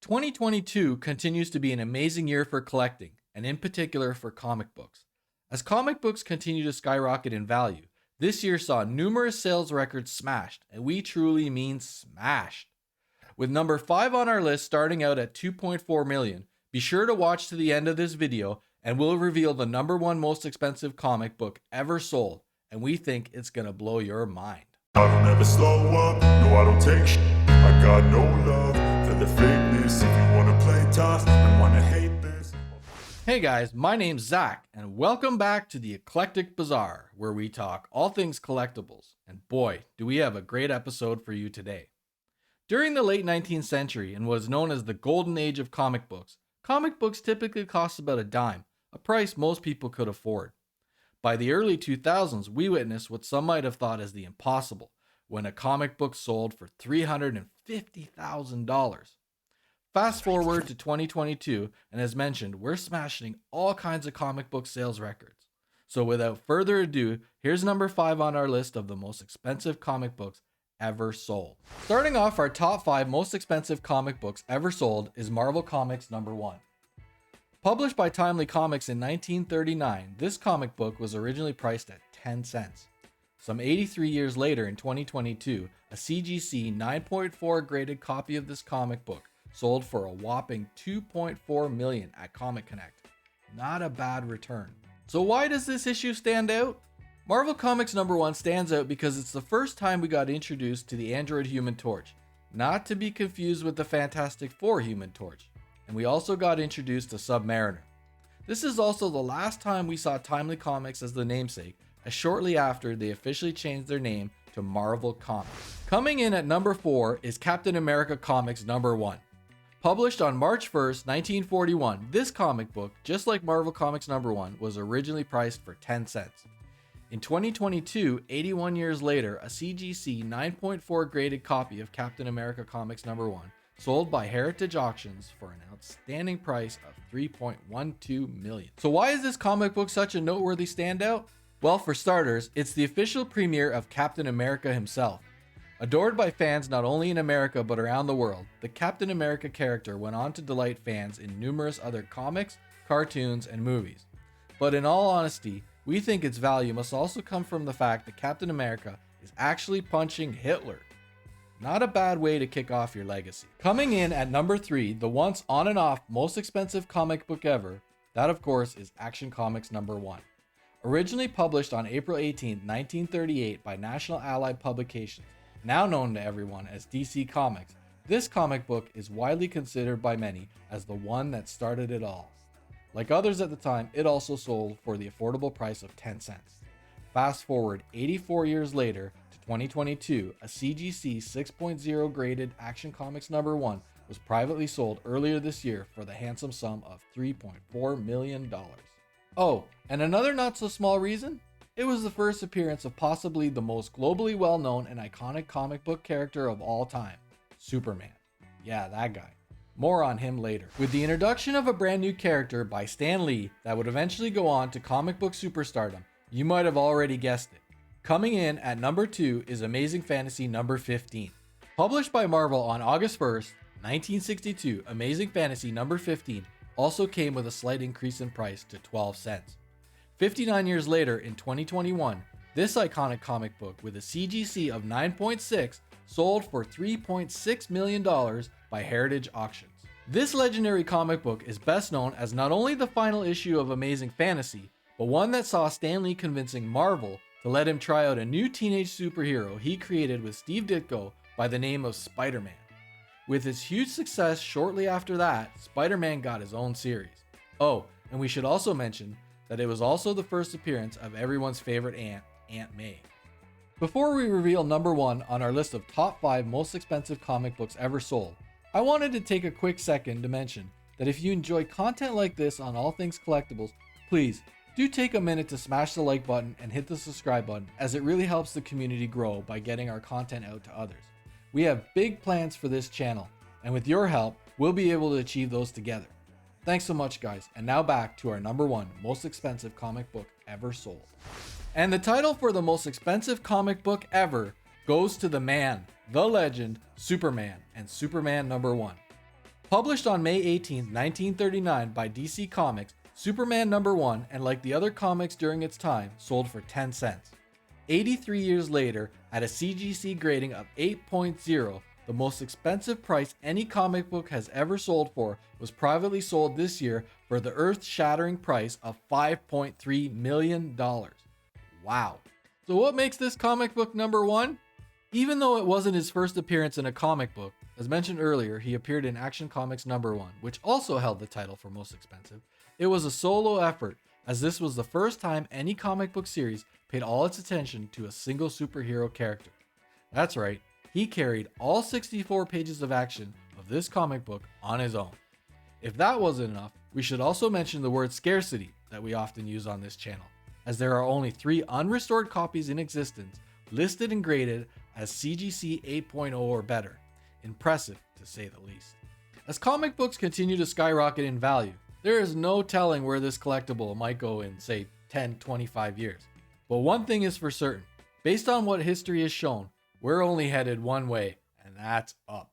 2022 continues to be an amazing year for collecting, and in particular for comic books. As comic books continue to skyrocket in value, this year saw numerous sales records smashed, and we truly mean smashed. With number 5 on our list starting out at 2.4 million, be sure to watch to the end of this video and we'll reveal the number 1 most expensive comic book ever sold, and we think it's gonna blow your mind. I don't ever slow up, no I don't take shit. I got no love for the fakeness. If you wanna play tough and wanna hate this. Hey guys, my name's Zach, and welcome back to the Eclectic Bazaar, where we talk all things collectibles. And boy, do we have a great episode for you today. During the late 19th century and what is known as the golden age of comic books typically cost about a dime, a price most people could afford. By the early 2000s, we witnessed what some might have thought as the impossible, when a comic book sold for $350,000. Fast forward to 2022, and as mentioned, we're smashing all kinds of comic book sales records. So without further ado, here's number 5 on our list of the most expensive comic books ever sold. Starting off our top 5 most expensive comic books ever sold is Marvel Comics number 1. Published by Timely Comics in 1939, this comic book was originally priced at 10 cents. Some 83 years later in 2022, a CGC 9.4 graded copy of this comic book sold for a whopping $2.4 million at Comic Connect. Not a bad return. So why does this issue stand out? Marvel Comics number 1 stands out because it's the first time we got introduced to the android Human Torch, not to be confused with the Fantastic Four Human Torch, and we also got introduced to Submariner. This is also the last time we saw Timely Comics as the namesake, as shortly after they officially changed their name to Marvel Comics. Coming in at number 4 is Captain America Comics number 1. Published on March 1st, 1941, this comic book, just like Marvel Comics number 1, was originally priced for 10 cents. In 2022, 81 years later, a CGC 9.4 graded copy of Captain America Comics number 1 sold by Heritage Auctions for an outstanding price of $3.12 million. So why is this comic book such a noteworthy standout? Well, for starters, it's the official premiere of Captain America himself. Adored by fans not only in America but around the world, the Captain America character went on to delight fans in numerous other comics, cartoons, and movies. But in all honesty, we think its value must also come from the fact that Captain America is actually punching Hitler. Not a bad way to kick off your legacy. Coming in at number 3, the once on and off most expensive comic book ever, that of course is Action Comics number 1. Originally published on April 18, 1938 by National Allied Publications, now known to everyone as DC Comics, this comic book is widely considered by many as the one that started it all. Like others at the time, it also sold for the affordable price of 10 cents. Fast forward 84 years later to 2022, a CGC 6.0 graded Action Comics number 1 was privately sold earlier this year for the handsome sum of $3.4 million. Oh, and another not so small reason? It was the first appearance of possibly the most globally well-known and iconic comic book character of all time, Superman. Yeah, that guy. More on him later. With the introduction of a brand new character by Stan Lee that would eventually go on to comic book superstardom, you might have already guessed it. Coming in at number 2 is Amazing Fantasy number 15. Published by Marvel on August 1st, 1962, Amazing Fantasy number 15 also came with a slight increase in price to 12 cents. 59 years later in 2021, this iconic comic book with a CGC of 9.6 sold for $3.6 million by Heritage Auctions. This legendary comic book is best known as not only the final issue of Amazing Fantasy, but one that saw Stan Lee convincing Marvel to let him try out a new teenage superhero he created with Steve Ditko by the name of Spider-Man. With its huge success shortly after that, Spider-Man got his own series. Oh, and we should also mention that it was also the first appearance of everyone's favorite aunt, Aunt May. Before we reveal number 1 on our list of top 5 most expensive comic books ever sold, I wanted to take a quick second to mention that if you enjoy content like this on All Things Collectibles, please do take a minute to smash the like button and hit the subscribe button, as it really helps the community grow by getting our content out to others. We have big plans for this channel, and with your help, we'll be able to achieve those together. Thanks so much, guys, and now back to our number 1 most expensive comic book ever sold. And the title for the most expensive comic book ever goes to the man, the legend, Superman, and Superman number 1. Published on May 18, 1939 by DC Comics, Superman #1, and like the other comics during its time, sold for 10 cents. 83 years later, at a CGC grading of 8.0, the most expensive price any comic book has ever sold for was privately sold this year for the earth-shattering price of $5.3 million. Wow. So what makes this comic book #1? Even though it wasn't his first appearance in a comic book, as mentioned earlier, he appeared in Action Comics #1, which also held the title for most expensive. It was a solo effort, as this was the first time any comic book series paid all its attention to a single superhero character. That's right, he carried all 64 pages of action of this comic book on his own. If that wasn't enough, we should also mention the word scarcity that we often use on this channel, as there are only 3 unrestored copies in existence, listed and graded as CGC 8.0 or better. Impressive, to say the least. As comic books continue to skyrocket in value, there is no telling where this collectible might go in, say, 10, 25 years. But one thing is for certain, based on what history has shown, we're only headed one way, and that's up.